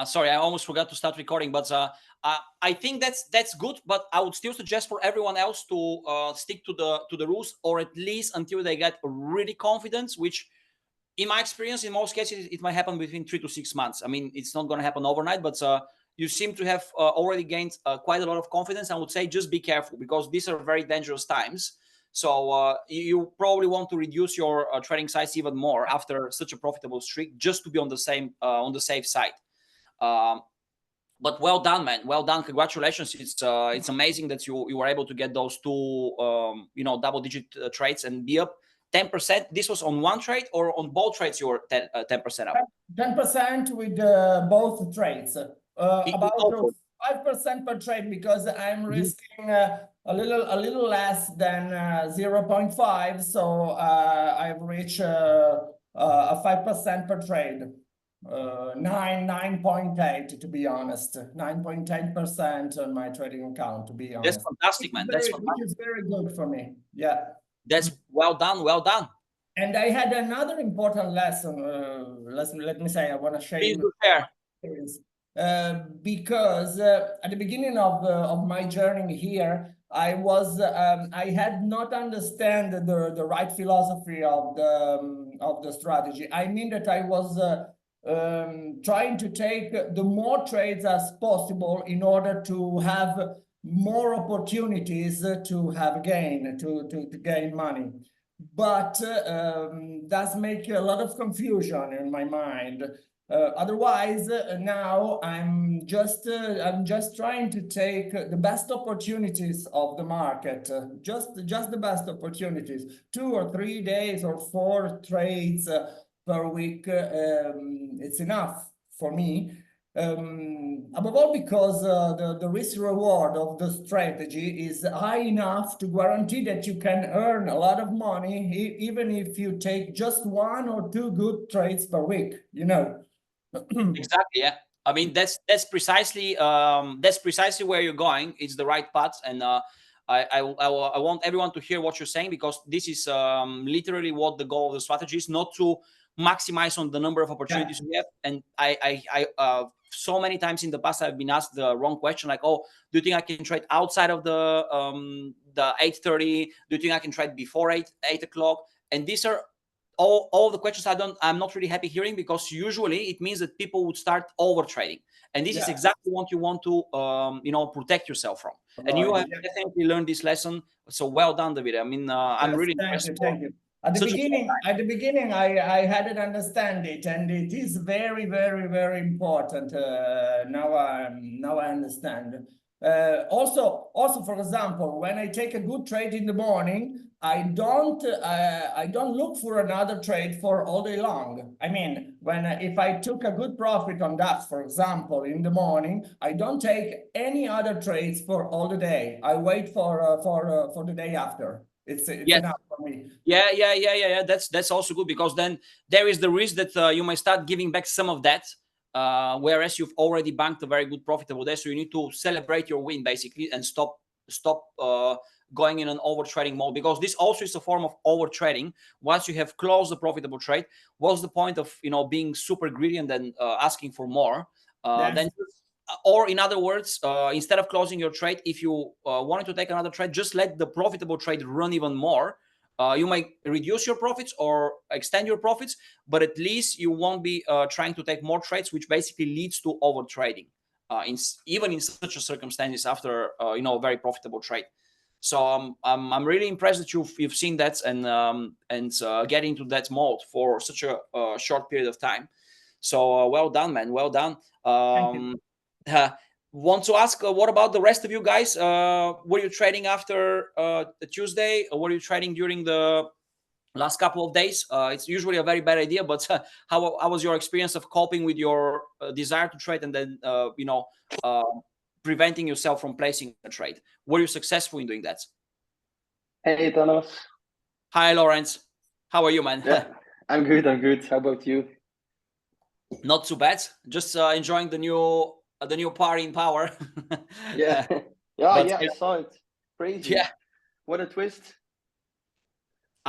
Sorry, I almost forgot to start recording, but I think that's good. But I would still suggest for everyone else to stick to the rules, or at least until they get really confident. Which, in my experience, in most cases, it might happen between 3 to 6 months. I mean, it's not going to happen overnight, but you seem to have already gained quite a lot of confidence. I would say just be careful, because these are very dangerous times. So you probably want to reduce your trading size even more after such a profitable streak, just to be on the safe side. But well done, man. Well done. Congratulations. It's amazing that you were able to get those two double-digit trades and be up 10%. This was on one trade, or on both trades you were 10% up? 10% with both trades. About 5% per trade, because I'm risking a little less than 0.5. So I've reached a 5% per trade. 9.8 to be honest. 9.8% on my trading account, to be honest. That's fantastic, man. That's fantastic. Which is very good for me. Yeah. That's well done. Well done. And I had another important lesson. Let me say, I want to share. Please do share. Because at the beginning of my journey here, I had not understand the right philosophy of the strategy. I mean that I was trying to take the more trades as possible in order to have more opportunities to have gain, to gain money. But does make a lot of confusion in my mind. Otherwise, now I'm just trying to take the best opportunities of the market, just the best opportunities. 2 or 3 days or 4 trades per week, it's enough for me. Above all, because the risk reward of the strategy is high enough to guarantee that you can earn a lot of money even if you take just 1 or 2 good trades per week, Exactly, yeah. I mean, that's precisely where you're going. It's the right path, and I want everyone to hear what you're saying, because this is literally what the goal of the strategy is: not to maximize on the number of opportunities we have. And I so many times in the past I've been asked the wrong question, like, oh, do you think I can trade outside of the 8:30? Do you think I can trade before 8 o'clock? And these are all the questions I'm not really happy hearing, because usually it means that people would start over trading, and this is exactly what you want to protect yourself from. And you have definitely learned this lesson. So well done, David. I mean, I'm really impressed. Thank you. At the beginning, I hadn't understand it, and it is very, very, very important. Now I understand. Also, for example, when I take a good trade in the morning, I don't look for another trade for all day long. I mean, if I took a good profit on that, for example, in the morning, I don't take any other trades for all the day. I wait for the day after. It's enough for me. Yeah. That's also good, because then there is the risk that you might start giving back some of that, whereas you've already banked a very good profitable day. So you need to celebrate your win, basically, and stop going in an over trading mode, because this also is a form of over trading. Once you have closed the profitable trade, what's the point of being super greedy and then asking for more? Or in other words, instead of closing your trade, if you wanted to take another trade, just let the profitable trade run even more. You might reduce your profits or extend your profits, but at least you won't be trying to take more trades, which basically leads to over trading, even in such a circumstances after a very profitable trade. So I'm really impressed that you've seen that and get into that mode for such a short period of time. So well done, man. Well done. Want to ask, what about the rest of you guys? Were you trading after the Tuesday, or were you trading during the last couple of days? It's usually a very bad idea, but how was your experience of coping with your desire to trade and then preventing yourself from placing a trade? Were you successful in doing that? Hey, Thanos. Hi, Lawrence. How are you, man? Yeah, I'm good. How about you? Not too bad. Just enjoying the new party in power. I saw it. Crazy. Yeah. What a twist.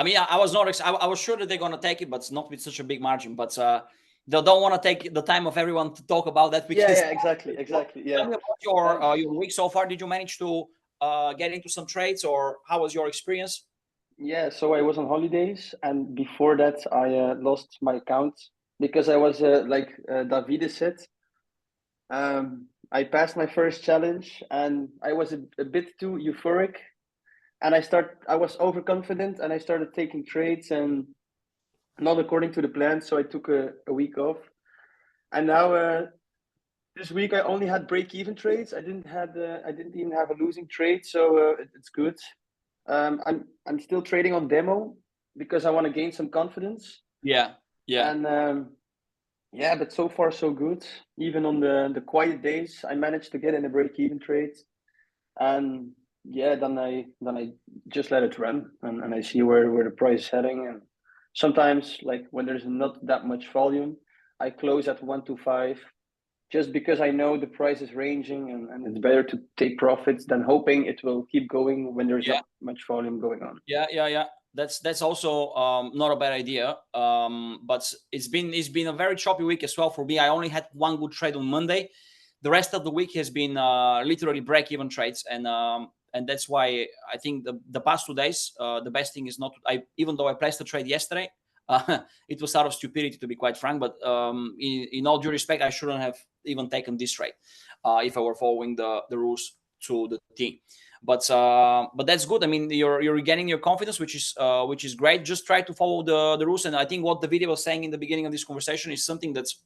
I mean, I was not. I was sure that they're gonna take it, but not with such a big margin. But they don't want to take the time of everyone to talk about that because. Yeah, exactly. Yeah. Tell me about your week so far. Did you manage to get into some trades, or how was your experience? Yeah, so I was on holidays, and before that, I lost my account because I was like Davide said. I passed my first challenge, and I was a bit too euphoric, and I was overconfident, and I started taking trades and not according to the plan. So I took a week off, and now this week I only had break-even trades. I didn't even have a losing trade, so it's good. I'm still trading on demo because I want to gain some confidence. Yeah. And yeah, but so far so good. Even on the quiet days, I managed to get in a break-even trade, and yeah, then I just let it run, and I see where the price is heading. And sometimes, like when there's not that much volume, I close at 125, just because I know the price is ranging, and it's better to take profits than hoping it will keep going when there's not much volume going on. Yeah. That's also not a bad idea. But it's been a very choppy week as well for me. I only had one good trade on Monday. The rest of the week has been literally break-even trades, and that's why I think the past 2 days, the best thing is not. Even though I placed a trade yesterday, it was out of stupidity, to be quite frank. But in all due respect, I shouldn't have even taken this trade if I were following the rules to the T. But that's good. I mean, you're regaining your confidence, which is great. Just try to follow the rules. And I think what the video was saying in the beginning of this conversation is something that's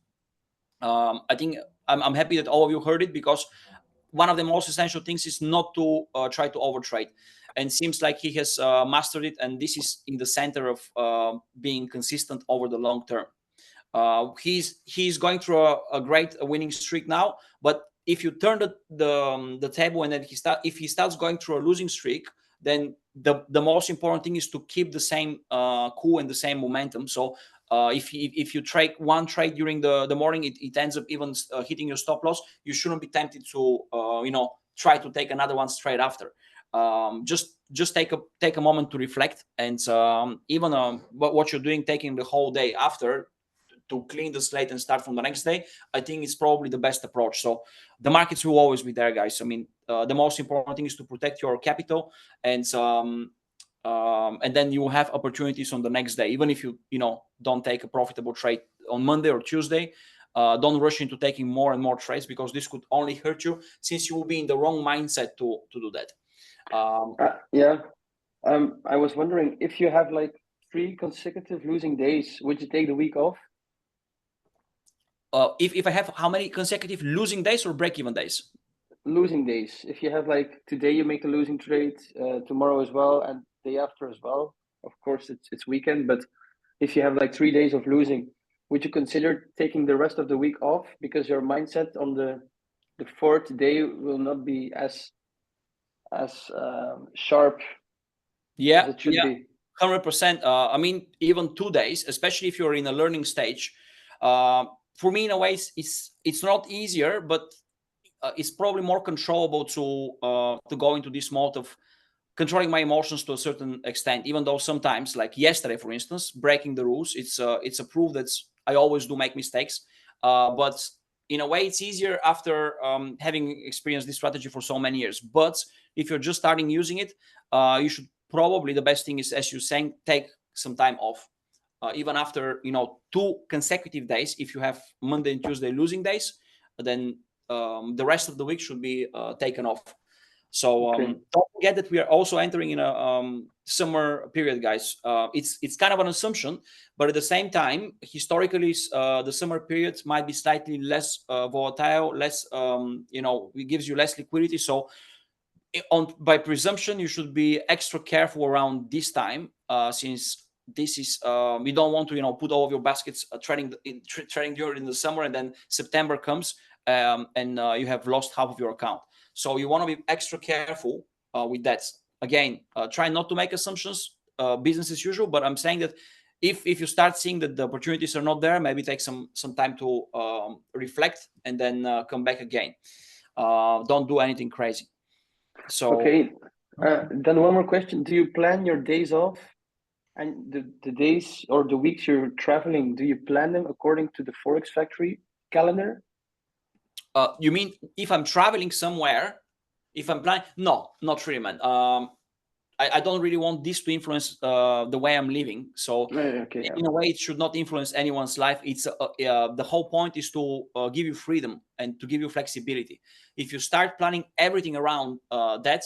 I think I'm happy that all of you heard it, because one of the most essential things is not to try to overtrade. And seems like he has mastered it, and this is in the center of being consistent over the long term. He's going through a great winning streak now, but if you turn the table and then if he starts going through a losing streak, then the most important thing is to keep the same cool and the same momentum. So if you trade one trade during the morning, it ends up even hitting your stop loss. You shouldn't be tempted to try to take another one straight after. Just take a moment to reflect, and even what you're doing, taking the whole day after to clean the slate and start from the next day, I think it's probably the best approach. So the markets will always be there, guys. I mean, the most important thing is to protect your capital, and then you will have opportunities on the next day. Even if you don't take a profitable trade on Monday or Tuesday, don't rush into taking more and more trades, because this could only hurt you, since you will be in the wrong mindset to do that. I was wondering, if you have like 3 consecutive losing days, would you take the week off? If I have how many consecutive losing days or break-even days? Losing days. If you have like today you make a losing trade, tomorrow as well, and day after as well. Of course, it's weekend, but if you have like 3 days of losing, would you consider taking the rest of the week off, because your mindset on the 4th day will not be as sharp as it should be? 100%. I mean, even 2 days, especially if you're in a learning stage. For me, in a way, it's not easier, but it's probably more controllable to go into this mode of controlling my emotions to a certain extent. Even though sometimes, like yesterday, for instance, breaking the rules, it's a proof that I always do make mistakes. But in a way, it's easier after having experienced this strategy for so many years. But if you're just starting using it, you should probably, the best thing is, as you're saying, take some time off. Even after 2 consecutive days, if you have Monday and Tuesday losing days, then the rest of the week should be taken off. So don't forget that we are also entering in a summer period, guys. It's kind of an assumption, but at the same time, historically, the summer period might be slightly less volatile, less it gives you less liquidity. So by presumption, you should be extra careful around this time, since this is we don't want to put all of your baskets trading during the summer, and then September comes and you have lost half of your account. So you want to be extra careful with that. Again, try not to make assumptions, business as usual. But I'm saying that if you start seeing that the opportunities are not there, maybe take some time to reflect, and then come back again. Don't do anything crazy. So then one more question: do you plan your days off And the days or the weeks you're traveling, do you plan them according to the Forex Factory calendar? You mean if I'm traveling somewhere, if I'm planning? No, not really, man. I don't really want this to influence the way I'm living. So Okay, yeah. in a way, it should not influence anyone's life. It's the whole point is to give you freedom and to give you flexibility. If you start planning everything around that,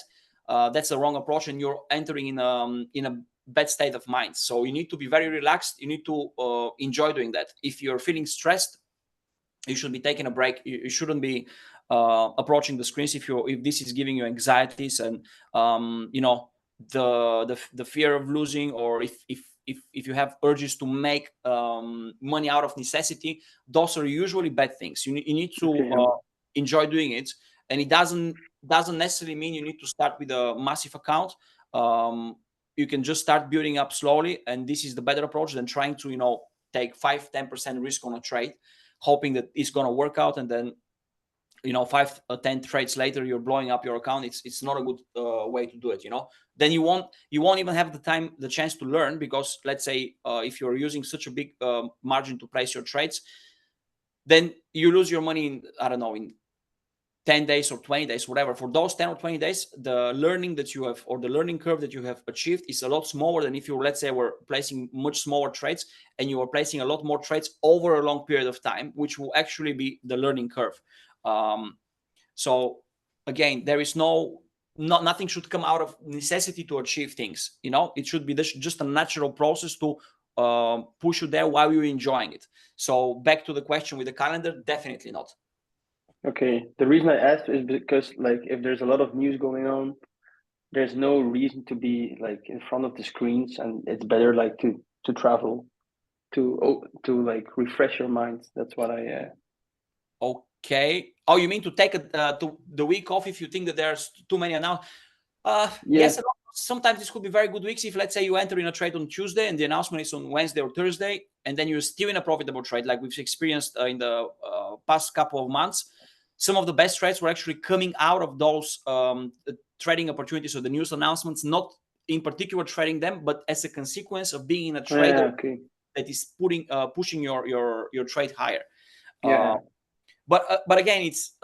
that's a wrong approach, and you're entering in a bad state of mind. So you need to be very relaxed. You need to enjoy doing that. If you're feeling stressed, you should be taking a break. You shouldn't be approaching the screens if this is giving you anxieties and the fear of losing, or if you have urges to make money out of necessity. Those are usually bad things. You need to enjoy doing it, and it doesn't necessarily mean you need to start with a massive account. You can just start building up slowly, and this is the better approach than trying to take 5-10% risk on a trade, hoping that it's going to work out, and then 5 or 10 trades later you're blowing up your account. It's not a good way to do it. Then you won't even have the chance to learn, because let's say if you're using such a big margin to place your trades, then you lose your money in, I don't know, in 10 days or 20 days, whatever. For those 10 or 20 days, the learning that you have, or the learning curve that you have achieved, is a lot smaller than if you, let's say, were placing much smaller trades and you were placing a lot more trades over a long period of time, which will actually be the learning curve. So again, there is nothing should come out of necessity to achieve things. It should be just a natural process to push you there while you're enjoying it. So back to the question with the calendar, definitely not. Okay, the reason I asked is because, like, if there's a lot of news going on, there's no reason to be like in front of the screens, and it's better like to travel to like refresh your mind. That's what I Okay. Oh, you mean to take the week off if you think that there's too many announcements? Yes. Sometimes this could be very good weeks. If, let's say, you enter in a trade on Tuesday and the announcement is on Wednesday or Thursday, and then you're still in a profitable trade, like we've experienced in the past couple of months. Some of the best trades were actually coming out of those trading opportunities or the news announcements, not in particular trading them, but as a consequence of being in a trade that is pushing your trade higher. But again, it's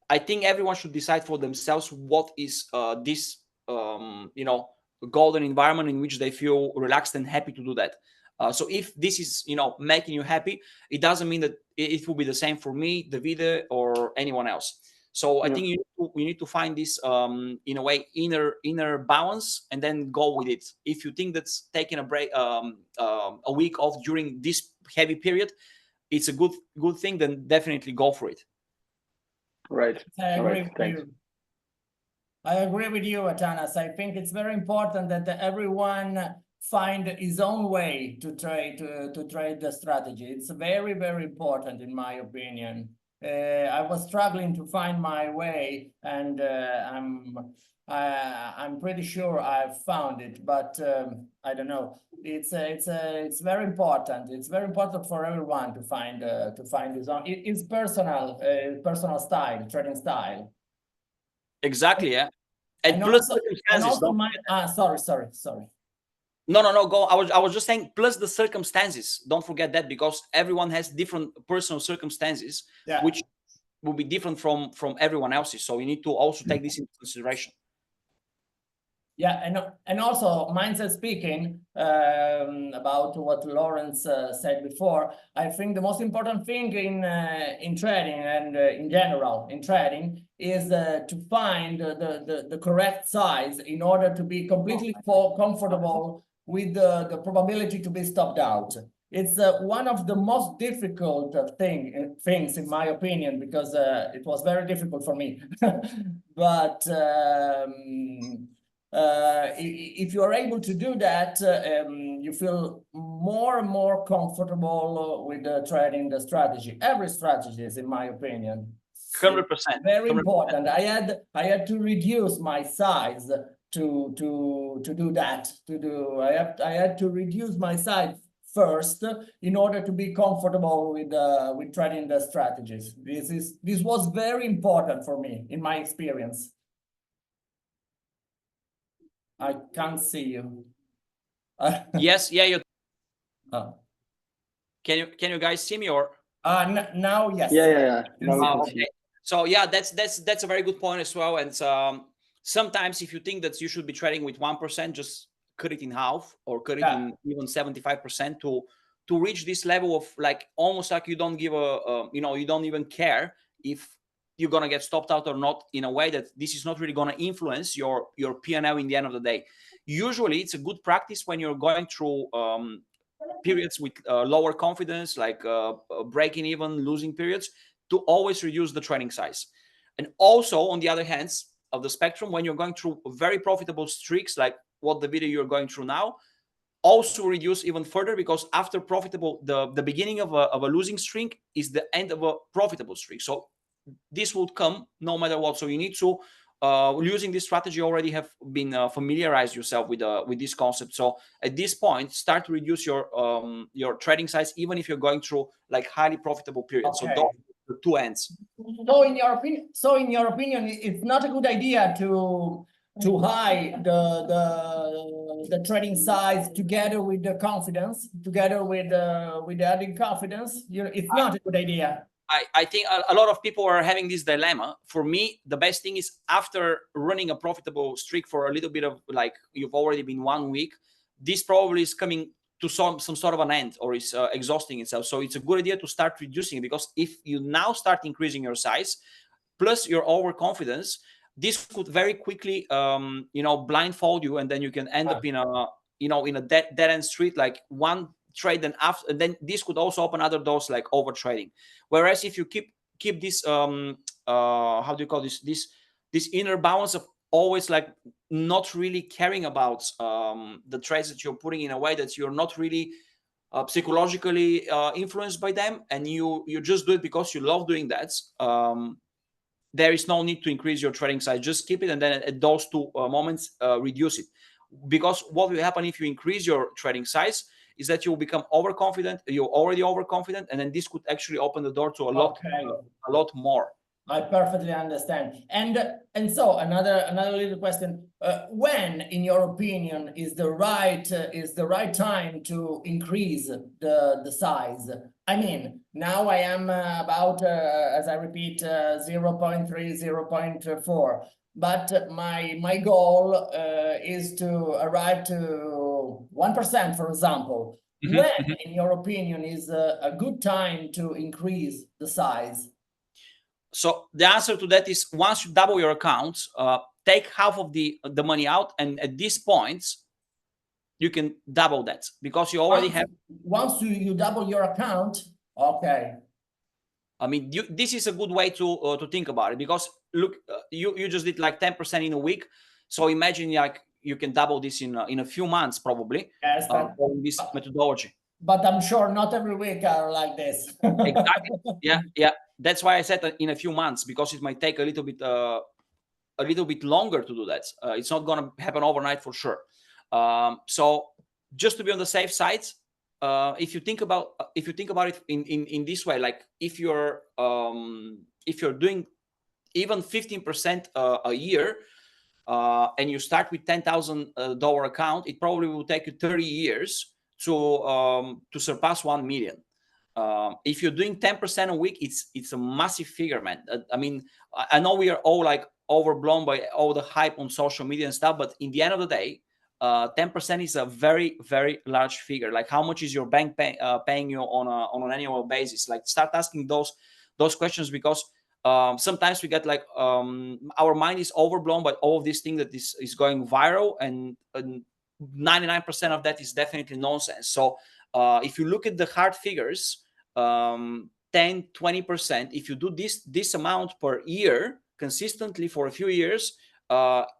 I think everyone should decide for themselves what is this golden environment in which they feel relaxed and happy to do that. So if this is making you happy, it doesn't mean that it will be the same for me, Davide, or anyone else. So I think you need to find this in a way inner balance, and then go with it. If you think that's taking a break, a week off during this heavy period, it's a good thing, then definitely go for it. Right. I agree with you, Atanas. I think it's very important that everyone find his own way to trade the strategy. It's very, very important, in my opinion. I was struggling to find my way, and I'm pretty sure I've found it, but I don't know. It's very important. It's very important for everyone to find his own. It's personal style, trading style. Exactly. Yeah. And plus circumstances. Sorry. No, go. I was just saying, plus the circumstances. Don't forget that, because everyone has different personal circumstances, which will be different from everyone else's. So you need to also take this into consideration. Yeah, and also, mindset speaking, about what Lawrence said before, I think the most important thing in trading and in general in trading is to find the correct size in order to be completely comfortable with the probability to be stopped out. It's one of the most difficult things, in my opinion, because it was very difficult for me. But if you are able to do that, you feel more and more comfortable with trading the strategy. Every strategy is, in my opinion, 100%. Very important. I had to reduce my size to do that. I had to reduce my size first in order to be comfortable with trading the strategies. This was very important for me, in my experience. I can't see you. Yes, yeah. Oh. Can you guys see me or? Now, yes. Yeah. Now we can see. Okay. So yeah, that's a very good point as well. And sometimes if you think that you should be trading with 1%, just cut it in half or cut it in even 75% to reach this level of like almost like you don't give you don't even care if you're gonna get stopped out or not, in a way that this is not really gonna influence your P&L in the end of the day. Usually, it's a good practice when you're going through periods with lower confidence, like breaking even, losing periods, to always reduce the trading size. And also, on the other hands of the spectrum, when you're going through very profitable streaks, like what the video you're going through now, also reduce even further, because after profitable, the beginning of a losing streak is the end of a profitable streak. So this will come no matter what. So you need to using this strategy already have been familiarized yourself with this concept. So at this point, start to reduce your trading size, even if you're going through like highly profitable periods. Okay. So those are the two ends. So in your opinion, it's not a good idea to hide the trading size together with the confidence, together with adding confidence. It's not a good idea. I think a lot of people are having this dilemma. For me, the best thing is, after running a profitable streak for a little bit of, like, you've already been 1 week, this probably is coming to some sort of an end, or is exhausting itself. So it's a good idea to start reducing it, because if you now start increasing your size, plus your overconfidence, this could very quickly, blindfold you, and then you can end up in a dead end street, like one trade, and after, and then this could also open other doors like over trading. Whereas if you keep this how do you call this inner balance of always like not really caring about the trades that you're putting, in a way that you're not really psychologically influenced by them, and you just do it because you love doing that, there is no need to increase your trading size. Just keep it, and then at those two moments reduce it. Because what will happen if you increase your trading size is that you will become overconfident. You're already overconfident, and then this could actually open the door to a lot more. I perfectly understand. And so another little question: when, in your opinion, is the right time to increase the size? I mean, now I am about, as I repeat, 0.3, 0.4. But my goal is to arrive to 1%, for example. When, in your opinion, is a good time to increase the size? So the answer to that is, once you double your accounts, take half of the money out, and at this point, you can double that, because you already have. Once you double your account, okay. I mean, this is a good way to think about it, because look, you just did like 10% in a week. So imagine like you can double this in a few months, probably. Yes, following this methodology. But I'm sure not every week are like this. Exactly. Yeah. That's why I said in a few months, because it might take a little bit longer to do that. It's not going to happen overnight for sure. So just to be on the safe side, if you think about it in this way, like if you're doing even 15% a year, and you start with $10,000 account, it probably will take you 30 years to surpass 1 million. If you're doing 10% a week, it's a massive figure, man. I mean, I know we are all like overblown by all the hype on social media and stuff, but in the end of the day, 10% is a very, very large figure. Like, how much is your bank paying you on an annual basis? Like, start asking those questions, because sometimes we get like our mind is overblown by all of these things that is going viral, and 99% of that is definitely nonsense. So if you look at the hard figures, 10-20%, if you do this amount per year consistently for a few years,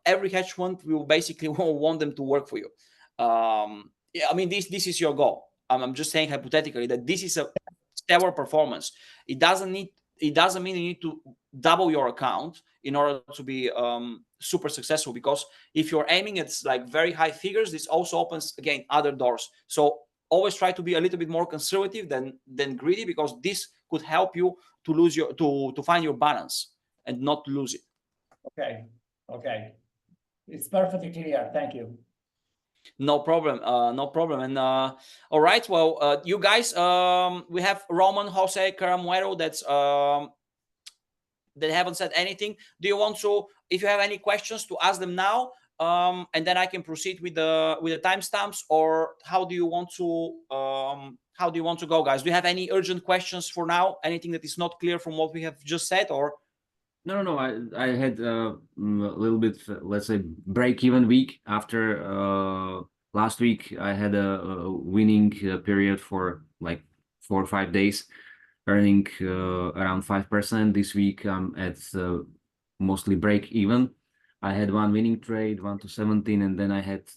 every hedge fund will basically want them to work for you. I mean, this is your goal. I'm just saying hypothetically that this is a stellar performance. It doesn't mean you need to double your account in order to be super successful, because if you're aiming at like very high figures, this also opens again other doors. So always try to be a little bit more conservative than greedy, because this could help you to find your balance and not lose it. Okay, it's perfectly clear. Thank you. No problem. No problem. And all right. Well, you guys, we have Roman, Jose, Caramuero. That haven't said anything. Do you want to, if you have any questions, to ask them now, and then I can proceed with the timestamps, or how do you want to go, guys? Do you have any urgent questions for now? Anything that is not clear from what we have just said, or? No. I had a little bit, let's say, break-even week after last week. I had a winning period for like 4 or 5 days, earning around 5%. This week I'm at mostly break-even. I had one winning trade, 1 to 17, and then I had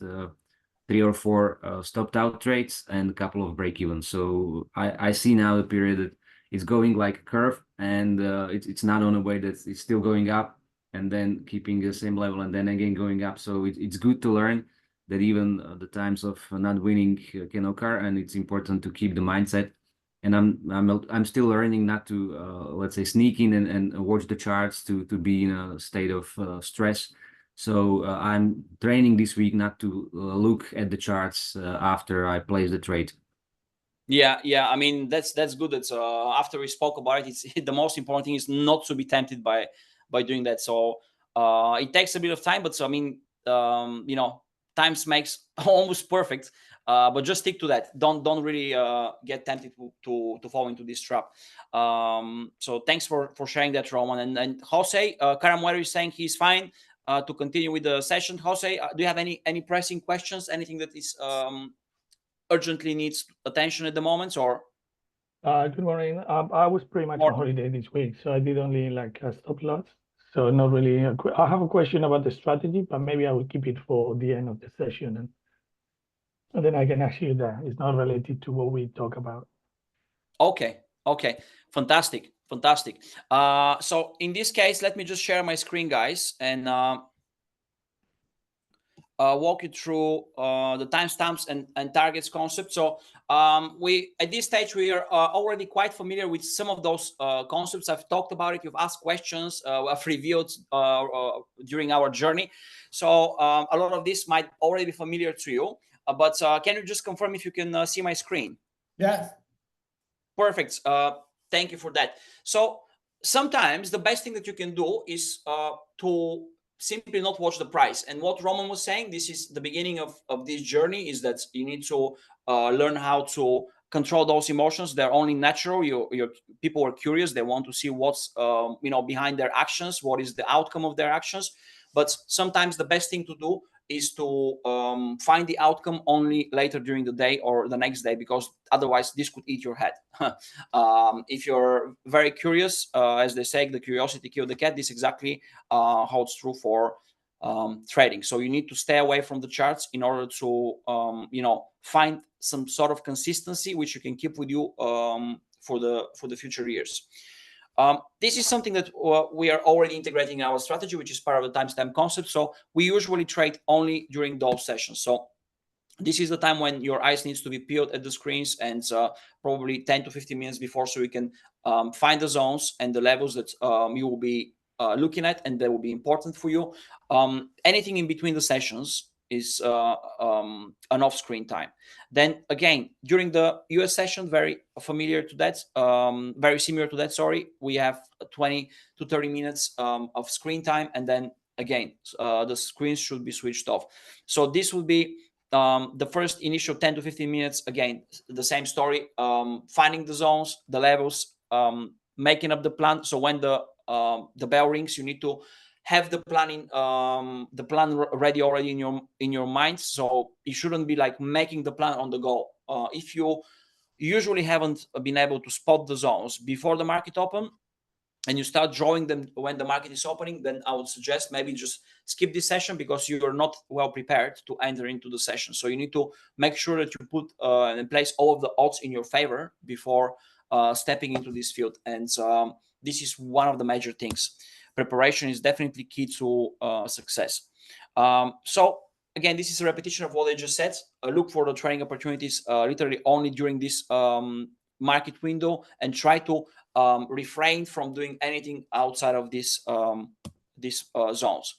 3 or 4 stopped out trades and a couple of break-even. So I see now the period that it's going like a curve, and it's not on a way that it's still going up and then keeping the same level and then again going up. So it's good to learn that even the times of not winning can occur, and it's important to keep the mindset. And I'm still learning not to let's say sneak in and watch the charts to be in a state of stress. So I'm training this week not to look at the charts after I place the trade. Yeah. I mean, that's good. That's after we spoke about it, it's the most important thing is not to be tempted by doing that. So it takes a bit of time, but so I mean, times makes almost perfect. But just stick to that. Don't really get tempted to fall into this trap. So thanks for sharing that, Roman. And Jose, Caramuero is saying he's fine to continue with the session. Jose, do you have any pressing questions? Anything that is urgently needs attention at the moment, or? Good morning. I was pretty much on holiday this week, so I did only like a stop loss. So not really. I have a question about the strategy, but maybe I will keep it for the end of the session, and then I can ask you that. It's not related to what we talk about. Okay. Fantastic. So in this case, let me just share my screen, guys, and walk you through the timestamps and targets concept. So we at this stage we are already quite familiar with some of those concepts. I've talked about it. You've asked questions. I've reviewed during our journey. So a lot of this might already be familiar to you. But can you just confirm if you can see my screen? Yes. Perfect. Thank you for that. So sometimes the best thing that you can do is to simply not watch the price. And what Roman was saying, this is the beginning of this journey, is that you need to learn how to control those emotions. They're only natural. Your people are curious. They want to see what's behind their actions, what is the outcome of their actions. But sometimes the best thing to do is to find the outcome only later during the day or the next day, because otherwise this could eat your head. If you're very curious, as they say, the curiosity killed the cat. This exactly holds true for trading. So you need to stay away from the charts in order to find some sort of consistency which you can keep with you for the future years. This is something that we are already integrating in our strategy, which is part of the timestamp concept. So we usually trade only during those sessions. So this is the time when your eyes needs to be peeled at the screens, and probably 10 to 15 minutes before, so you can find the zones and the levels that you will be looking at, and that will be important for you. Anything in between the sessions is an off-screen time. Then again, during the US session, very familiar to that, very similar to that, sorry, we have 20 to 30 minutes of screen time, and then again, the screens should be switched off. So this will be the first initial 10 to 15 minutes, again, the same story, finding the zones, the levels, making up the plan. So when the bell rings, you need to have the plan ready already in your mind. So you shouldn't be like making the plan on the go. If you usually haven't been able to spot the zones before the market open, and you start drawing them when the market is opening, then I would suggest maybe just skip this session, because you are not well prepared to enter into the session. So you need to make sure that you put in place all of the odds in your favor before stepping into this field. And this is one of the major things. Preparation is definitely key to success. So again, this is a repetition of what I just said. Look for the trading opportunities literally only during this market window, and try to refrain from doing anything outside of these zones.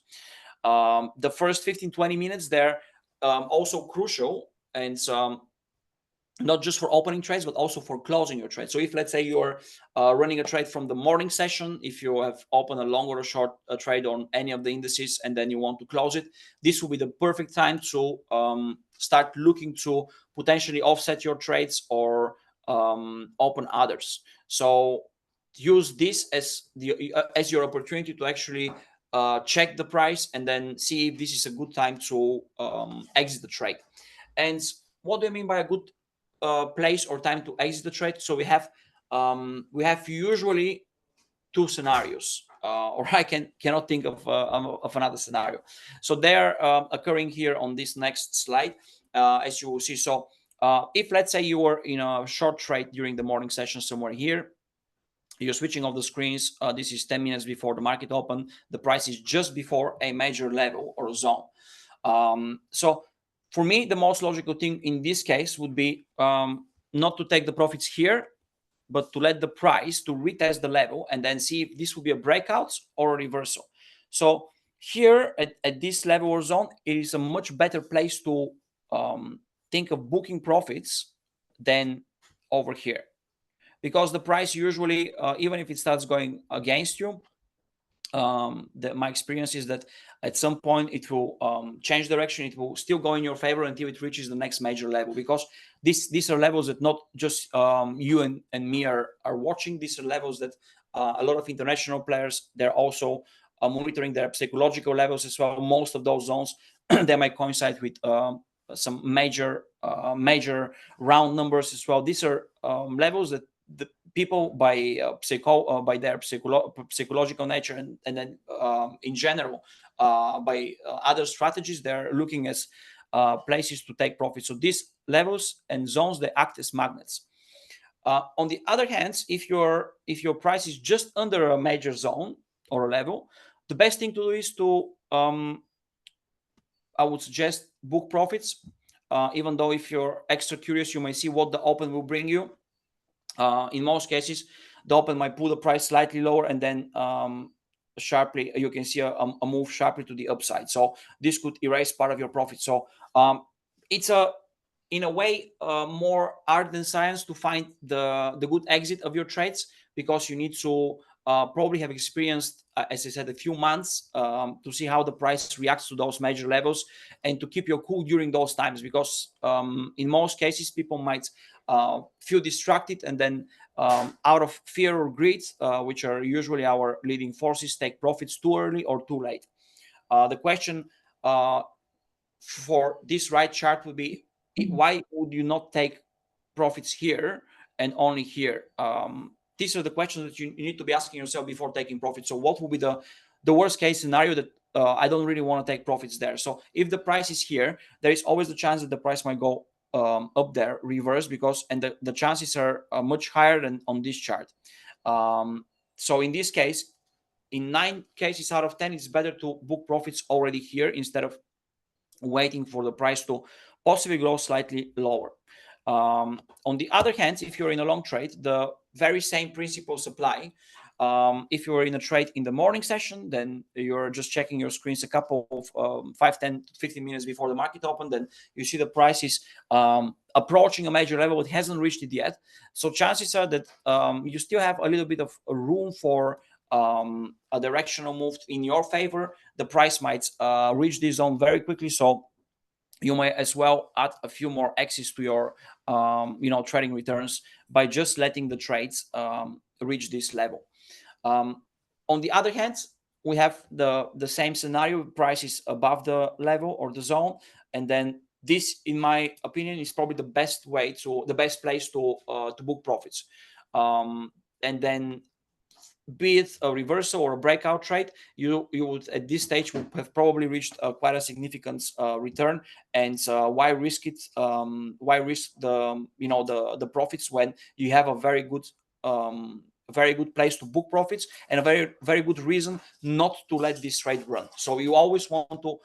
The first 15-20 minutes there, also crucial, and not just for opening trades, but also for closing your trade. So if, let's say, you're running a trade from the morning session, if you have opened a long or a short trade on any of the indices, and then you want to close it, this will be the perfect time to start looking to potentially offset your trades or open others. So use this as your opportunity to actually check the price and then see if this is a good time to exit the trade. And what do I mean by a good place or time to exit the trade? So we have usually two scenarios, or I cannot think of another scenario. So they're occurring here on this next slide, as you will see. So if, let's say, you were in a short trade during the morning session somewhere here, you're switching off the screens. This is 10 minutes before the market open. The price is just before a major level or zone. So for me, the most logical thing in this case would be not to take the profits here, but to let the price to retest the level and then see if this will be a breakout or a reversal. So here at this level or zone, it is a much better place to think of booking profits than over here, because the price usually, even if it starts going against you, my experience is that at some point it will change direction. It will still go in your favor until it reaches the next major level, because these are levels that not just you and me are watching. These are levels that a lot of international players, they're also monitoring their psychological levels as well. Most of those zones they might coincide with some major round numbers as well. These are levels that the people by their psychological nature and then in general by other strategies, they're looking as places to take profit. So these levels and zones, they act as magnets. On the other hand, if your price is just under a major zone or a level, the best thing to do is to I would suggest book profits. Even though if you're extra curious, you may see what the open will bring you. In most cases, the open might pull the price slightly lower, and then sharply you can see a move sharply to the upside. So this could erase part of your profit. So it's in a way more art than science to find the good exit of your trades, because you need to probably have experienced, as I said, a few months to see how the price reacts to those major levels, and to keep your cool during those times, because in most cases people might feel distracted, and then out of fear or greed, which are usually our leading forces, take profits too early or too late. The question for this right chart would be, why would you not take profits here and only here? These are the questions that you need to be asking yourself before taking profits. So what will be the worst case scenario that I don't really want to take profits there? So if the price is here, there is always the chance that the price might go up there, reverse, because the chances are much higher than on this chart. So in this case, in 9 cases out of 10, it's better to book profits already here instead of waiting for the price to possibly go slightly lower. On the other hand, if you're in a long trade, the very same principles apply. If you're in a trade in the morning session, then you're just checking your screens a couple of 5, 10, 15 minutes before the market open. Then you see the price is approaching a major level. It hasn't reached it yet. So chances are that you still have a little bit of room for a directional move in your favor. The price might reach this zone very quickly. So you may as well add a few more X's to your trading returns by just letting the trades reach this level. On the other hand, we have the same scenario. Price is above the level or the zone, and then this, in my opinion, is probably the best place to book profits. And then, be it a reversal or a breakout trade, you would at this stage would have probably reached quite a significant return. And why risk it? Why risk the profits when you have a very good place to book profits and a very, very good reason not to let this trade run? So you always want to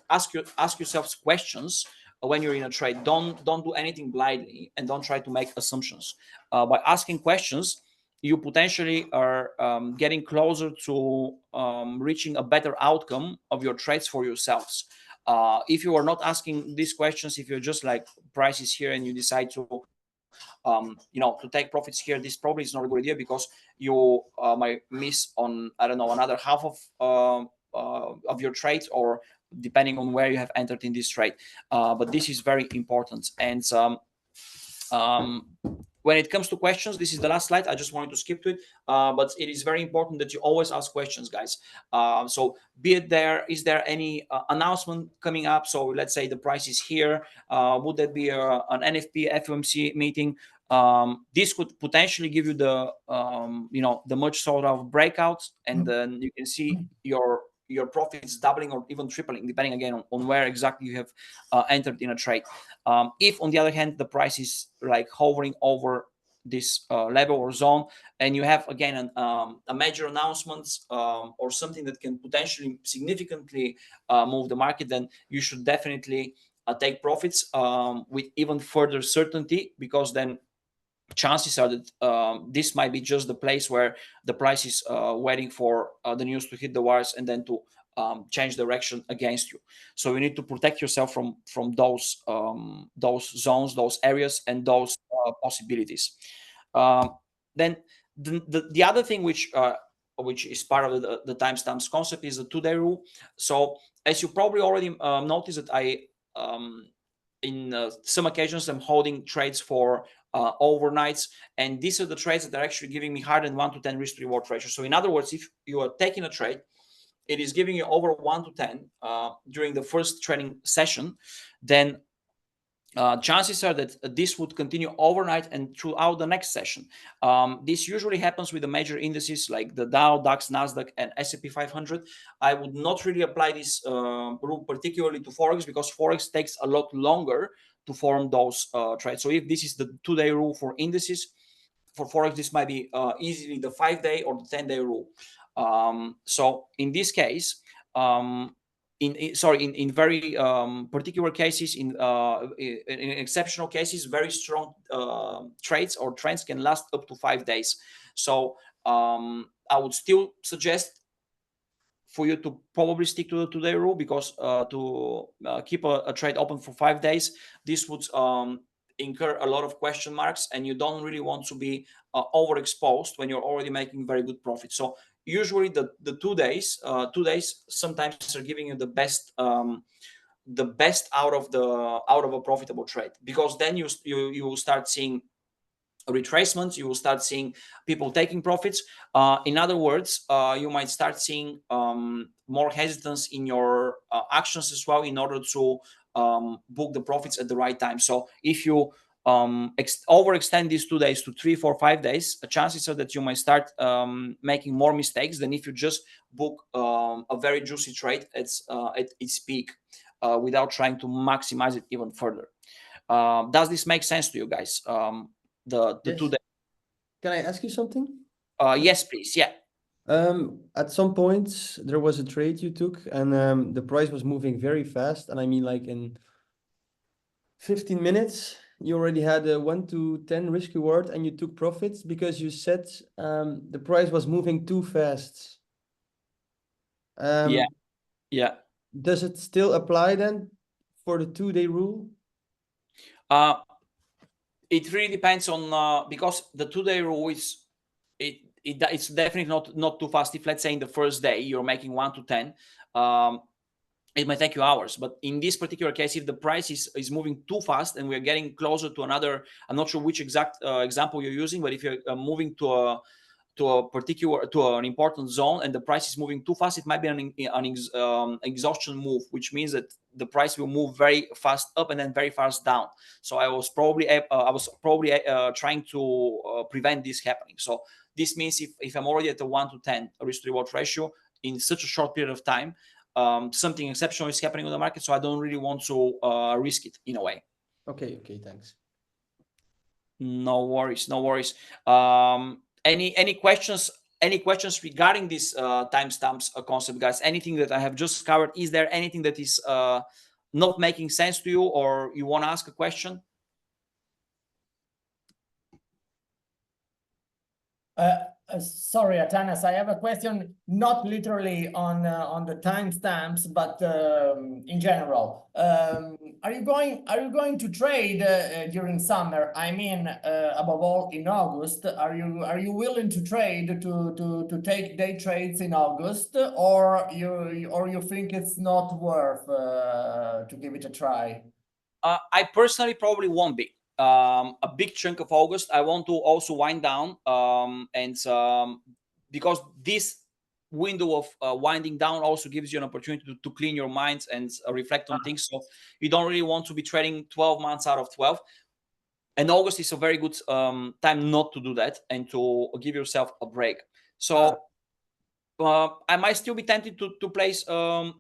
ask yourselves questions when you're in a trade. Don't do anything blindly, and don't try to make assumptions. By asking questions, you potentially are getting closer to reaching a better outcome of your trades for yourselves. If you are not asking these questions, if you're just like prices here and you decide to to take profits here, this probably is not a good idea, because you might miss on, I don't know, another half of your trade, or depending on where you have entered in this trade. But this is very important. And when it comes to questions, this is the last slide. I just wanted to skip to it, but it is very important that you always ask questions, guys. So be it is there any announcement coming up? So let's say the price is here. Would that be an NFP FOMC meeting? This could potentially give you the the much sort of breakouts, and then you can see your profits doubling or even tripling, depending again on where exactly you have entered in a trade. If on the other hand the price is like hovering over this level or zone, and you have again a major announcements or something that can potentially significantly move the market, then you should definitely take profits with even further certainty, because then chances are that this might be just the place where the price is waiting for the news to hit the wires and then to change direction against you. So you need to protect yourself from those zones, those areas, and those possibilities. Then the other thing which is part of the timestamps concept is the 2-day rule. So as you probably already noticed, that I in some occasions I'm holding trades for overnights, and these are the trades that are actually giving me higher than 1 to 10 risk reward ratio. So in other words, if you are taking a trade, it is giving you over 1 to 10 during the first trading session, then chances are that this would continue overnight and throughout the next session. This usually happens with the major indices like the Dow, DAX, Nasdaq, and S&P 500. I would not really apply this rule particularly to Forex, because Forex takes a lot longer to form those trades. So if this is the 2-day rule for indices, for Forex, this might be easily the 5-day or the 10-day rule. So in this case, in very particular cases, in exceptional cases, very strong trades or trends can last up to 5 days. So I would still suggest for you to probably stick to the 2-day rule, because to keep a trade open for 5 days, this would incur a lot of question marks, and you don't really want to be overexposed when you're already making very good profit. So usually the 2 days sometimes are giving you the best out of a profitable trade, because then you will start seeing retracements, you will start seeing people taking profits. In other words, you might start seeing more hesitance in your actions as well, in order to book the profits at the right time. So if you overextend these 2 days to 3, 4, 5 days, chances are that you might start making more mistakes than if you just book a very juicy trade at its peak without trying to maximize it even further. Does this make sense to you guys? The Yes. 2 days. Can I ask you something? Yes, please. Yeah. At some point there was a trade you took, and the price was moving very fast, and I mean like in 15 minutes you already had a 1 to 10 risk reward, and you took profits because you said the price was moving too fast. Yeah. Does it still apply then for the 2-day rule? It really depends on because the 2-day rule is it's definitely not too fast. If let's say in the first day you're making 1 to 10, it might take you hours. But in this particular case, if the price is moving too fast and we're getting closer to another, I'm not sure which exact example you're using, but if you're moving to an important zone and the price is moving too fast, it might be an exhaustion move, which means that the price will move very fast up and then very fast down. So I was probably trying to prevent this happening. So this means if I'm already at a 1 to 10 risk to reward ratio in such a short period of time, something exceptional is happening on the market, so I don't really want to risk it in a way. Okay, thanks. No worries. Any questions? Any questions regarding this timestamps concept, guys? Anything that I have just covered? Is there anything that is not making sense to you, or you want to ask a question? Sorry, Atanas, I have a question, not literally on the timestamps, but in general. Are you going to trade during summer? I mean, above all in August. Are you willing to trade to take day trades in August, or you think it's not worth to give it a try? I personally probably won't be. A big chunk of August, I want to also wind down, because this window of winding down also gives you an opportunity to clean your mind and reflect on things. So you don't really want to be trading 12 months out of 12. And August is a very good time not to do that and to give yourself a break. So I might still be tempted to place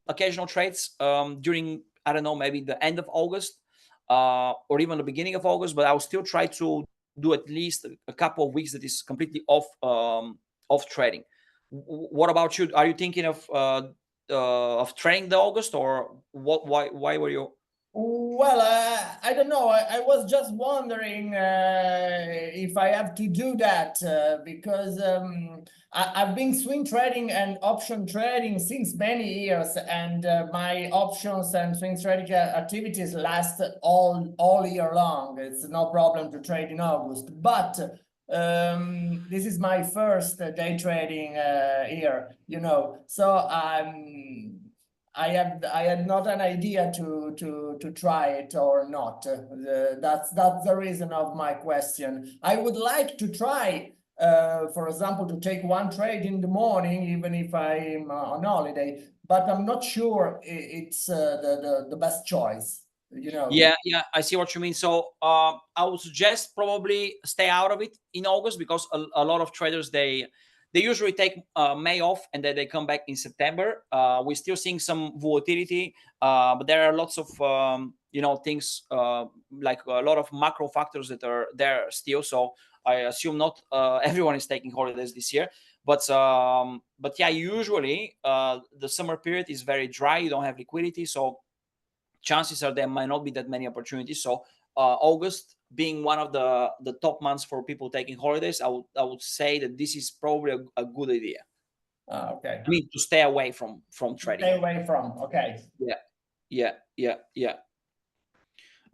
occasional trades during, I don't know, maybe the end of August or even the beginning of August, but I'll still try to do at least a couple of weeks that is completely off trading. What about you? Are you thinking of trading the August, or what? Why were you? Well, I don't know. I was just wondering if I have to do that because I've been swing trading and option trading since many years, and my options and swing trading activities last all year long. It's no problem to trade in August, but this is my first day trading year, you know. So I had not an idea to try it or not. That's the reason of my question. I would like to try, for example, to take one trade in the morning, even if I'm on holiday. But I'm not sure it's the best choice. You know. Yeah, I see what you mean. So I would suggest probably stay out of it in August, because a lot of traders they usually take May off and then they come back in September. We're still seeing some volatility, but there are lots of things like a lot of macro factors that are there still. So I assume not everyone is taking holidays this year. But yeah, usually the summer period is very dry. You don't have liquidity, so chances are there might not be that many opportunities. So August being one of the top months for people taking holidays, I would say that this is probably a good idea. Okay. I mean, to stay away from trading. Stay away from. Okay. Yeah.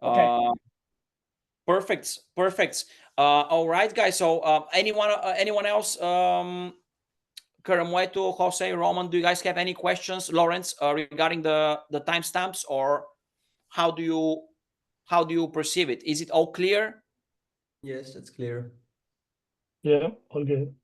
Okay. Perfect. All right, guys. So anyone else? Caramueto, Jose, Roman, do you guys have any questions, Lawrence, regarding the timestamps, or how do you perceive it? Is it all clear? Yes, it's clear. Yeah, all good.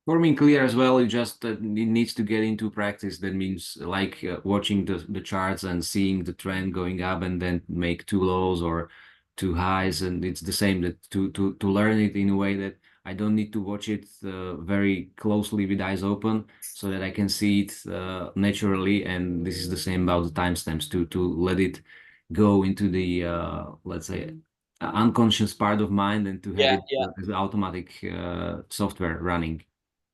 For me, clear as well. It just it needs to get into practice. That means like watching the charts and seeing the trend going up, and then make two lows or two highs. And it's the same, that to learn it in a way that I don't need to watch it very closely with eyes open, so that I can see it naturally. And this is the same about the timestamps, to let it go into the let's say unconscious part of mind, and to have it as automatic software running.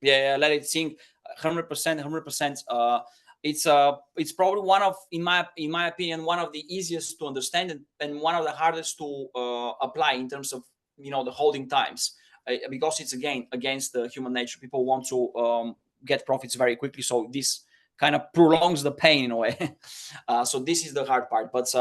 Yeah, let it sink. 100%. It's probably one of, in my opinion, one of the easiest to understand and one of the hardest to apply in terms of the holding times, because it's again against the human nature. People want to get profits very quickly, so this kind of prolongs the pain in a way. So this is the hard part, but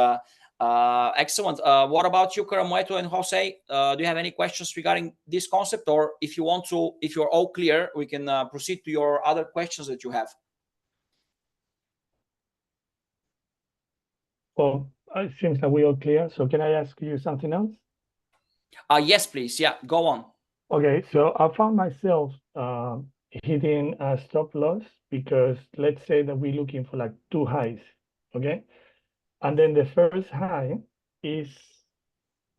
excellent. What about you, Caramueto and Jose? Do you have any questions regarding this concept, or if you're all clear, we can proceed to your other questions that you have? Well, it seems that we're all clear. So can I ask you something else? Yes, please. Yeah, go on. Okay, so I found myself hitting a stop loss, because let's say that we're looking for like two highs, okay? And then the first high is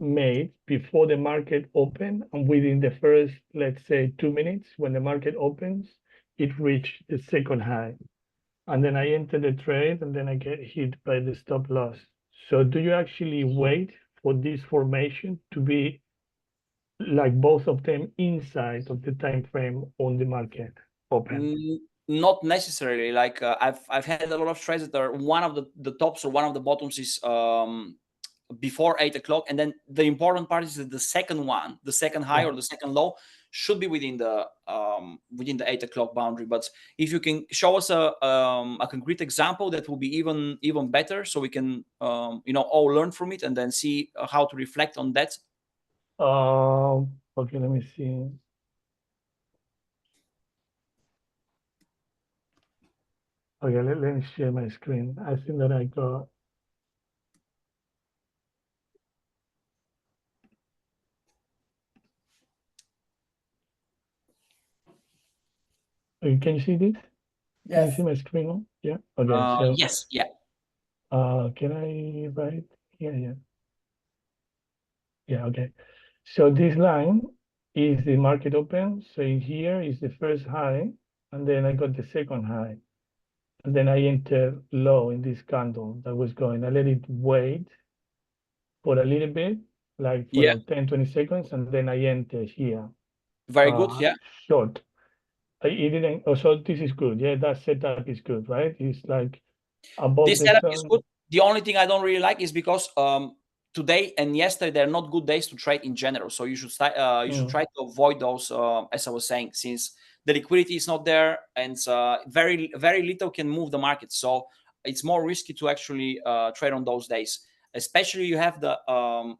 made before the market open, and within the first, let's say, 2 minutes when the market opens, it reached the second high. And then I enter the trade, and then I get hit by the stop loss. So do you actually wait for this formation to be like both of them inside of the time frame on the market open? Not necessarily. Like I've had a lot of trades that are one of the tops or one of the bottoms is before 8 o'clock, and then the important part is that the second high or the second low should be within the 8 o'clock boundary. But if you can show us a concrete example, that will be even better, so we can all learn from it and then see how to reflect on that. Okay, let me see. Okay, let me share my screen. I think that I got. Can you see this? Can you Yes. see my screen now? Yeah. Okay. So Yes, yeah. can I write here? Yeah. Yeah. Okay. So this line is the market open. So in here is the first high, and then I got the second high, and then I enter low in this candle that was going. I let it wait for a little bit, like for Yeah. like 10, 20 seconds, and then I enter here. Very good. Yeah. Short. It didn't. Oh, so this is good. Yeah, that setup is good, right? It's like above This the setup is sun. good. The only thing I don't really like is because today and yesterday they're not good days to trade in general. So you should should try to avoid those, as I was saying, since the liquidity is not there and very little can move the market. So it's more risky to actually trade on those days. Especially you have the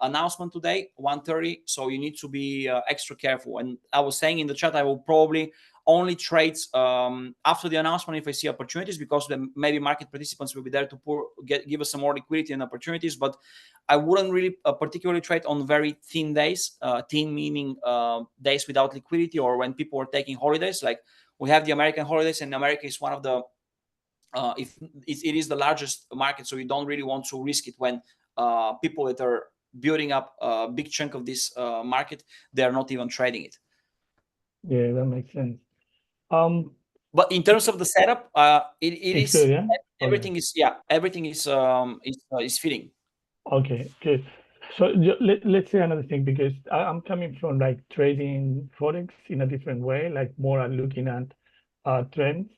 announcement today, 1:30. So you need to be extra careful. And I was saying in the chat, I will probably only trades after the announcement if I see opportunities, because then maybe market participants will be there to give us some more liquidity and opportunities. But I wouldn't really particularly trade on very thin days. Thin meaning days without liquidity, or when people are taking holidays. Like we have the American holidays, and America is one of the if it is the largest market, so you don't really want to risk it when people that are building up a big chunk of this market, they are not even trading it. Yeah, that makes sense. But in terms of the setup, it is good, yeah? everything is fitting. Okay, good. So let's say another thing, because I'm coming from like trading Forex in a different way, like more looking at trends.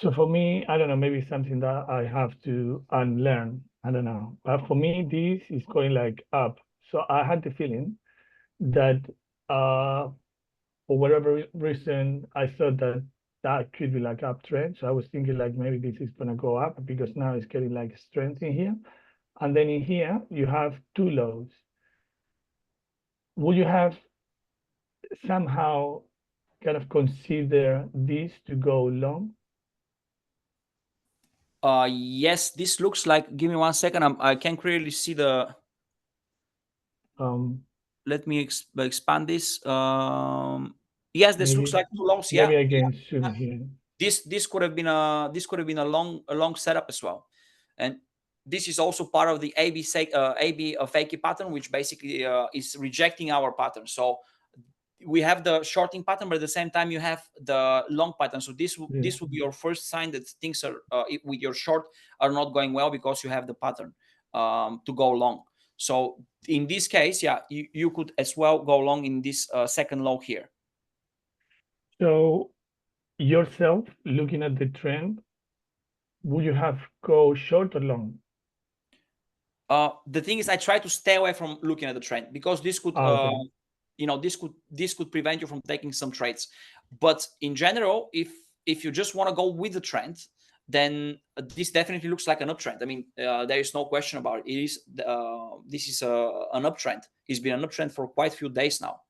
So for me, I don't know, maybe something that I have to unlearn. I don't know. But for me, this is going like up. So I had the feeling that for whatever reason, I thought that could be like uptrend. So I was thinking like maybe this is gonna go up, because now it's getting like strength in here. And then in here, you have two lows. Would you have somehow kind of consider this to go long? Yes, this looks like, give me 1 second. I can't clearly see the, let me expand this. Yes, this looks like two lows. Yeah. Maybe I can zoom here. This could have been a long setup as well. And this is also part of the AB fakie pattern, which basically is rejecting our pattern. So we have the shorting pattern, but at the same time you have the long pattern. So this will be your first sign that things are with your short are not going well, because you have the pattern to go long. So in this case, yeah, you could as well go long in this second low here. So yourself looking at the trend, would you have go short or long? The thing is, I try to stay away from looking at the trend, because this could this could prevent you from taking some trades. But in general, if you just want to go with the trend, then this definitely looks like an uptrend. I mean, there is no question about it. It is this is an uptrend. It's been an uptrend for quite a few days now.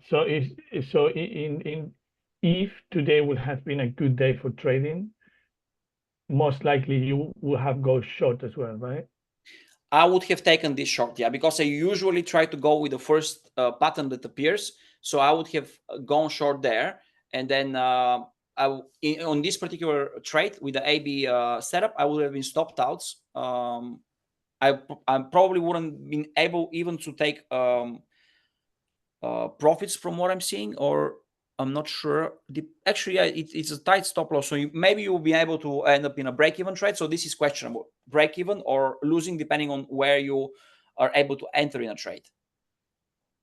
So if today would have been a good day for trading, most likely you will have go short as well, right? I would have taken this short, yeah, because I usually try to go with the first pattern that appears. So I would have gone short there, and then on this particular trade with the AB setup, I would have been stopped out. I probably wouldn't been able even to take profits from what I'm seeing, or I'm not sure. Actually, yeah, it's a tight stop loss, so maybe you'll be able to end up in a break-even trade. So this is questionable: break-even or losing, depending on where you are able to enter in a trade.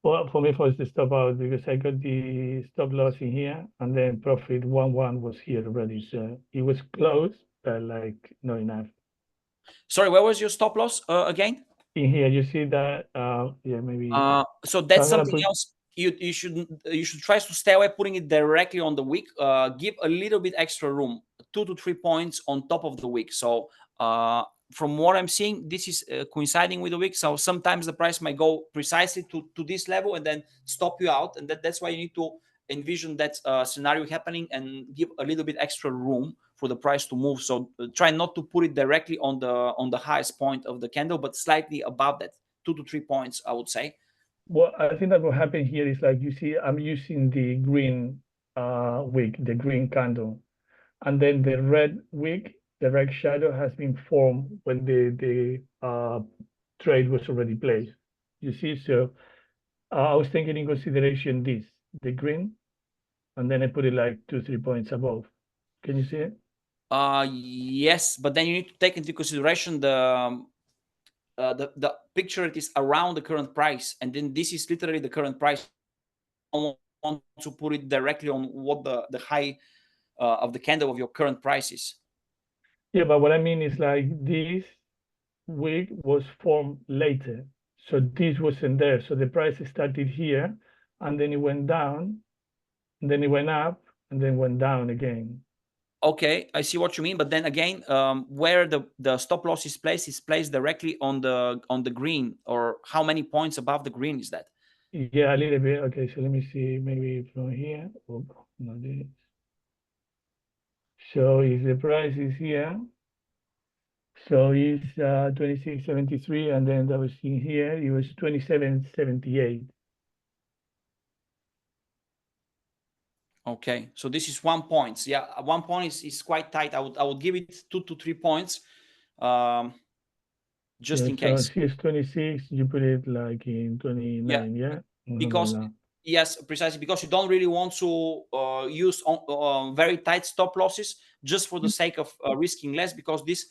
Well, for me, it was the stop out, because I got the stop loss in here, and then profit 1-1 was here already. So it was close, but like not enough. Sorry, where was your stop loss again? In here, you see that? Yeah, maybe. So that's something else. you should try to stay away putting it directly on the wick. Give a little bit extra room, 2 to 3 points on top of the wick. So from what I'm seeing, this is coinciding with the wick. So sometimes the price might go precisely to this level and then stop you out, and that's why you need to envision that scenario happening and give a little bit extra room for the price to move. So try not to put it directly on the highest point of the candle, but slightly above that, 2 to 3 points, I would say. Well, I think that what happened here is like, you see, I'm using the green wick, the green candle, and then the red wick, the red shadow has been formed when the trade was already placed. You see, so I was taking in consideration this, the green, and then I put it like 2, 3 points above. Can you see it? Yes, but then you need to take into consideration the picture that is around the current price, and then this is literally the current price. I don't want to put it directly on what the high of the candle of your current price is. Yeah, but what I mean is like this wick was formed later, so this wasn't there. So the price started here, and then it went down, and then it went up, and then went down again. Okay, I see what you mean, but then again, where the stop loss is placed directly on the green, or how many points above the green is that? Yeah, a little bit. Okay, so let me see, maybe from here. Oh, no, this. So if the price is here, so it's 26.73, and then that was in here, it was 27.78. Okay, so this is 1 point. Yeah, 1 point is quite tight. I would give it 2 to 3 points, just Yeah, in so case. here's 26, you put it like in 29, yeah? Because yes, precisely, because you don't really want to use very tight stop losses just for the sake of risking less, because this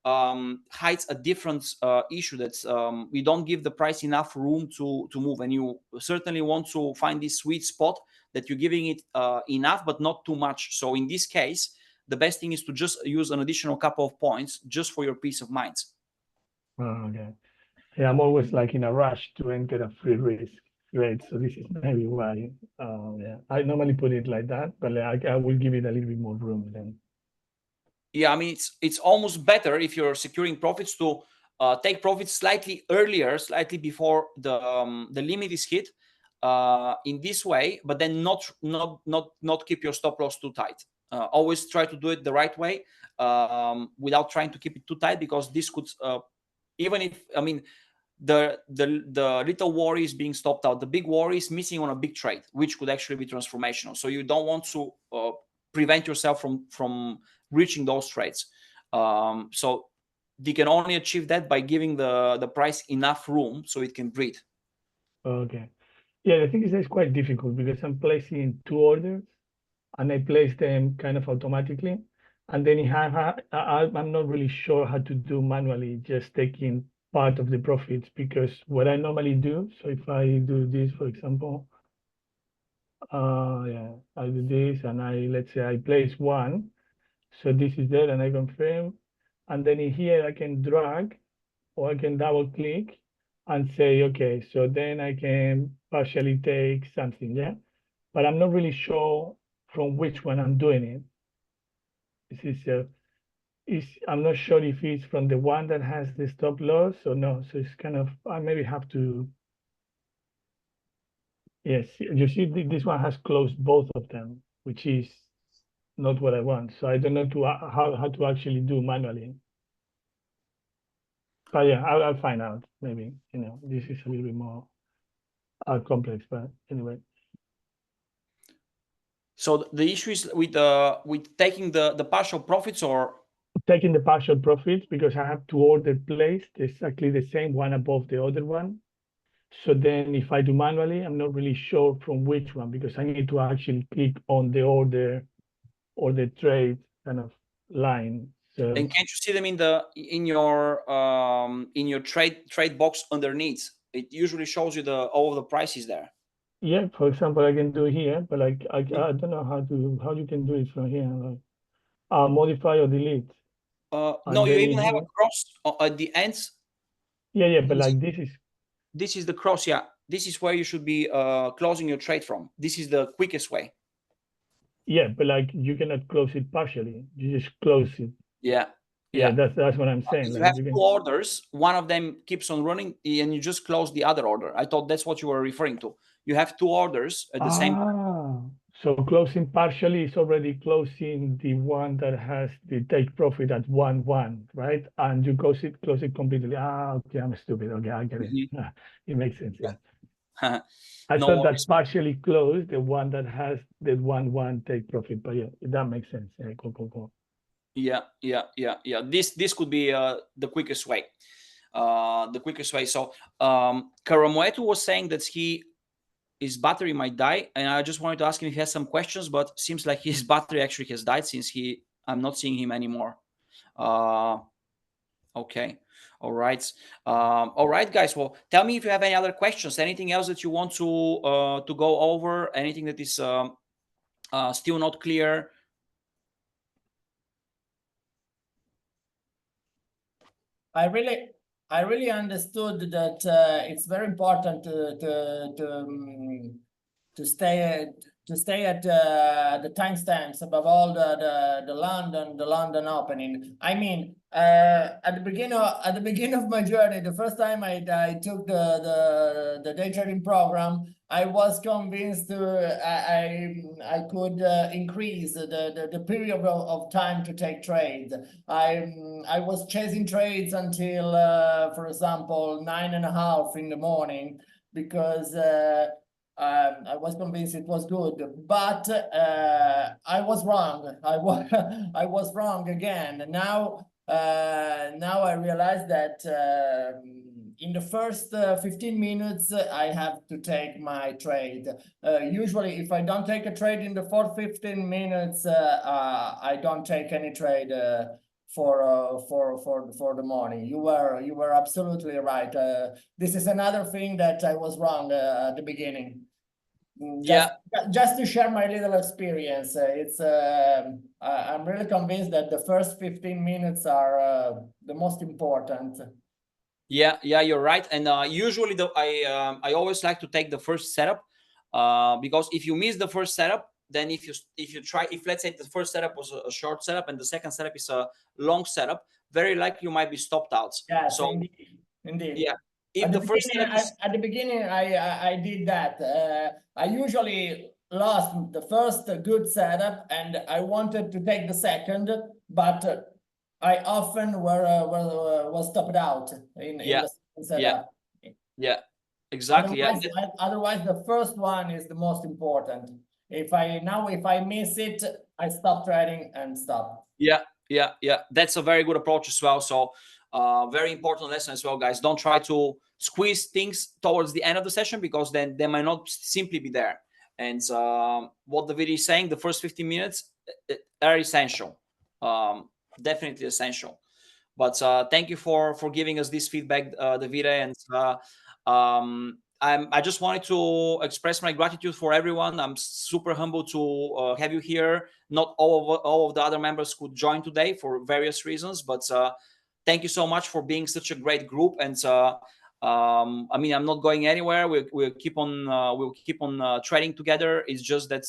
hides a different issue, that we don't give the price enough room to move, and you certainly want to find this sweet spot that you're giving it enough but not too much. So in this case, the best thing is to just use an additional couple of points just for your peace of mind. Oh, okay. Yeah, I'm always like in a rush to enter a free risk, right? So this is maybe why. Yeah, I normally put it like that, but like, I will give it a little bit more room then. Yeah, I mean, it's almost better if you're securing profits to take profits slightly earlier, slightly before the limit is hit, in this way, but then not keep your stop loss too tight. Always try to do it the right way, without trying to keep it too tight, because this could, even if, I mean, the little worry is being stopped out, the big worry is missing on a big trade, which could actually be transformational. So you don't want to prevent yourself from reaching those trades. So you can only achieve that by giving the price enough room so it can breathe. Okay. Yeah, the thing is, it's quite difficult because I'm placing 2 orders and I place them kind of automatically. And then I'm not really sure how to do manually, just taking part of the profits, because what I normally do, so if I do this, for example, yeah, I do this and let's say I place 1. So this is there and I confirm. And then in here I can drag or I can double click and say, okay, so then I can partially take something, yeah? But I'm not really sure from which one I'm doing it. This is, I'm not sure if it's from the one that has the stop loss or no. So it's kind of, I maybe have to, yes, you see this one has closed both of them, which is not what I want. So I don't know how to actually do manually. But yeah, I'll find out. Maybe, you know, this is a little bit more complex, but anyway. So the issue is with taking the partial profits, or taking the partial profits, because I have 2 orders placed exactly the same, one above the other one. So then if I do manually, I'm not really sure from which one, because I need to actually click on the order or the trade kind of line. So, and can't you see them in your trade box underneath? It usually shows you all of the prices there. yeah, for example, I can do here, but like I don't know how you can do it from here. Like modify or delete. No, you even have a cross at the ends. Yeah, but like this is the cross, yeah. this is where you should be closing your trade from. This is the quickest way. Yeah, but like you cannot close it partially. You just close it. Yeah. Yeah, that's what I'm saying. If you Like have you two can, orders, one of them keeps on running, and you just close the other order. I thought that's what you were referring to. You have two orders at the same time. so closing partially is already closing the one that has the take profit at 1-1, right? And you close it completely. Okay, I'm stupid. Okay, I get it. Mhm. It makes sense. Yeah. I No thought that worries. partially closed the one that has the 1-1 take profit, but yeah, that makes sense. Yeah, cool. Yeah. This could be the quickest way. So Karamoetu was saying that his battery might die, and I just wanted to ask him if he has some questions, but seems like his battery actually has died since I'm not seeing him anymore. Okay. All right, guys. Well, tell me if you have any other questions, anything else that you want to go over, anything that is still not clear. I really understood that it's very important to stay at the timestamps above all the London opening. I mean, at the beginning of my journey, the first time I took the day trading program, I was convinced I could increase the period of time to take trades. I was chasing trades until, for example, 9:30 in the morning, because I was convinced it was good, but I was wrong. I was wrong again. Now I realize that in the first 15 minutes, I have to take my trade. Usually, if I don't take a trade in the first 15 minutes, I don't take any trade for the morning. You were absolutely right. This is another thing that I was wrong at the beginning. Just to share my little experience, I'm really convinced that the first 15 minutes are the most important. Yeah, you're right. And usually I always like to take the first setup, because if you miss the first setup, then if let's say the first setup was a short setup and the second setup is a long setup, very likely you might be stopped out. Yeah, so indeed. Yeah, if the first setup at the beginning, I did that. I usually lost the first good setup, and I wanted to take the second, but I often was stopped out in the second setup. Yeah, exactly. Otherwise, the first one is the most important. If I miss it, I stop trading and stop. Yeah. That's a very good approach as well. So very important lesson as well, guys. Don't try to squeeze things towards the end of the session, because then they might not simply be there. And what the video is saying, the first 15 minutes are essential. Definitely essential. But thank you for giving us this feedback, Davide. And I just wanted to express my gratitude for everyone. I'm super humbled to have you here. Not all of the other members could join today for various reasons, but thank you so much for being such a great group. And I mean, I'm not going anywhere. We'll keep on trading together. It's just that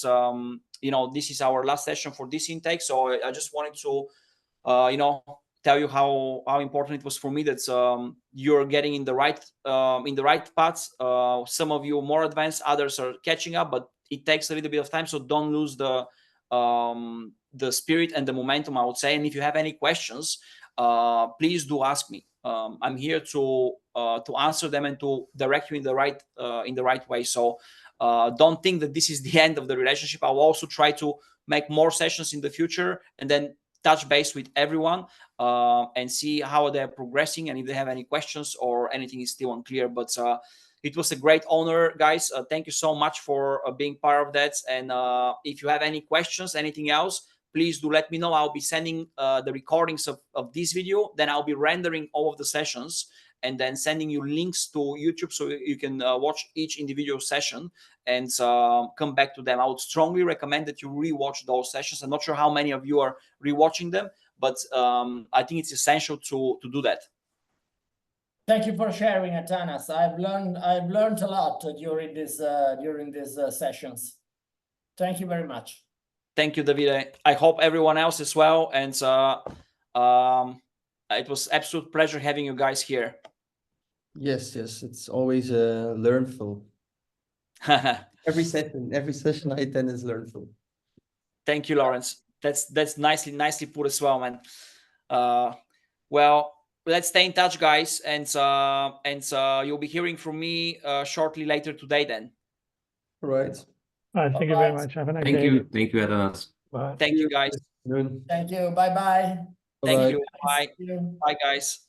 this is our last session for this intake. So I just wanted to tell you how important it was for me that you're getting in the right paths. Some of you more advanced, others are catching up, but it takes a little bit of time. So don't lose the spirit and the momentum, I would say. And if you have any questions, please do ask me. I'm here to answer them and to direct you in the right way. So don't think that this is the end of the relationship. I will also try to make more sessions in the future, and then touch base with everyone and see how they're progressing, and if they have any questions or anything is still unclear. But it was a great honor, guys. Thank you so much for being part of that. And if you have any questions, anything else, please do let me know. I'll be sending the recordings of this video. Then I'll be rendering all of the sessions and then sending you links to YouTube so you can watch each individual session and come back to them. I would strongly recommend that you rewatch those sessions. I'm not sure how many of you are rewatching them, but I think it's essential to do that. Thank you for sharing, Atanas. I've learned a lot during these sessions. Thank you very much. Thank you, Davide. I hope everyone else as well. And it was absolute pleasure having you guys here. Yes, it's always learnful. Every session I attend is learnful. Thank you, Lawrence. That's nicely put as well, man. Well, let's stay in touch, guys, and you'll be hearing from me shortly later today. Then. Right. All right, thank you very much. Have a nice Thank day. you, Atanas. Bye. Thank you, guys. Thank you. Bye-bye. Thank Bye-bye. you. Bye. See you. Bye, guys.